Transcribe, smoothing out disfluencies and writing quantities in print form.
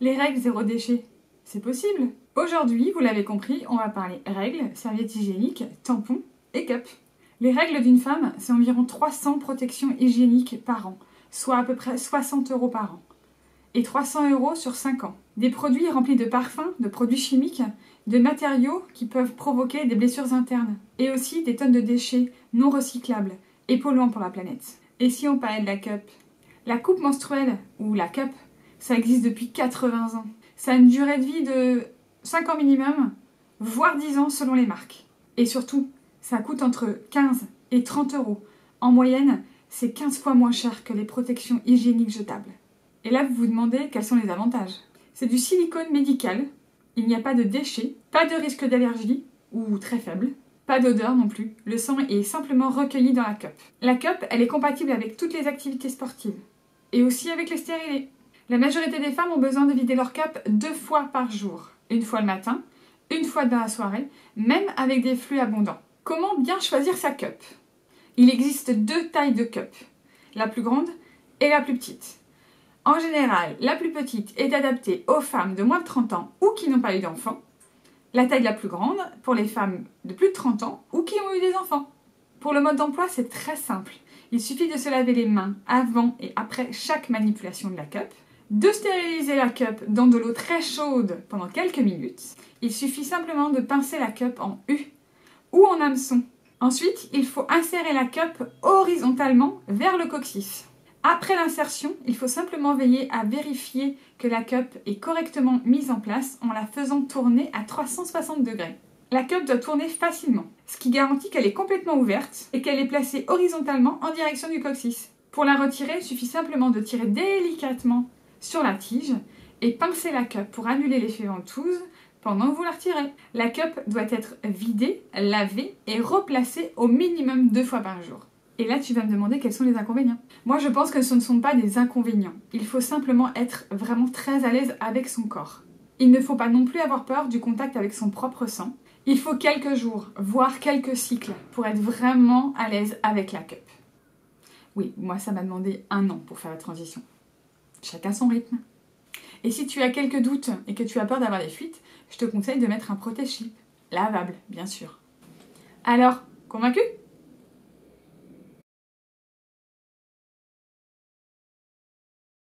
Les règles zéro déchet, c'est possible. Aujourd'hui, vous l'avez compris, on va parler règles, serviettes hygiéniques, tampons et cups. Les règles d'une femme, c'est environ 300 protections hygiéniques par an, soit à peu près 60 € par an. Et 300 € sur 5 ans. Des produits remplis de parfums, de produits chimiques, de matériaux qui peuvent provoquer des blessures internes. Et aussi des tonnes de déchets non recyclables et polluants pour la planète. Et si on parlait de la cup? La coupe menstruelle, ou la cup, ça existe depuis 80 ans. Ça a une durée de vie de 5 ans minimum, voire 10 ans selon les marques. Et surtout, ça coûte entre 15 et 30 €. En moyenne, c'est 15 fois moins cher que les protections hygiéniques jetables. Et là, vous vous demandez quels sont les avantages. C'est du silicone médical, il n'y a pas de déchets, pas de risque d'allergie, ou très faible, pas d'odeur non plus, le sang est simplement recueilli dans la cup. La cup, elle est compatible avec toutes les activités sportives, et aussi avec les stérilés. La majorité des femmes ont besoin de vider leur cup 2 fois par jour, une fois le matin, une fois dans la soirée, même avec des flux abondants. Comment bien choisir sa cup? Il existe 2 tailles de cup, la plus grande et la plus petite. En général, la plus petite est adaptée aux femmes de moins de 30 ans ou qui n'ont pas eu d'enfants. La taille la plus grande pour les femmes de plus de 30 ans ou qui ont eu des enfants. Pour le mode d'emploi, c'est très simple. Il suffit de se laver les mains avant et après chaque manipulation de la cup, de stériliser la cup dans de l'eau très chaude pendant quelques minutes. Il suffit simplement de pincer la cup en U ou en hameçon. Ensuite, il faut insérer la cup horizontalement vers le coccyx. Après l'insertion, il faut simplement veiller à vérifier que la cup est correctement mise en place en la faisant tourner à 360 degrés. La cup doit tourner facilement, ce qui garantit qu'elle est complètement ouverte et qu'elle est placée horizontalement en direction du coccyx. Pour la retirer, il suffit simplement de tirer délicatement sur la tige et pincer la cup pour annuler l'effet ventouse pendant que vous la retirez. La cup doit être vidée, lavée et replacée au minimum 2 fois par jour. Et là, tu vas me demander quels sont les inconvénients. Moi, je pense que ce ne sont pas des inconvénients. Il faut simplement être vraiment très à l'aise avec son corps. Il ne faut pas non plus avoir peur du contact avec son propre sang. Il faut quelques jours, voire quelques cycles, pour être vraiment à l'aise avec la cup. Oui, moi, ça m'a demandé 1 an pour faire la transition. Chacun son rythme. Et si tu as quelques doutes et que tu as peur d'avoir des fuites, je te conseille de mettre un protège-slip. Lavable, bien sûr. Alors, convaincu ?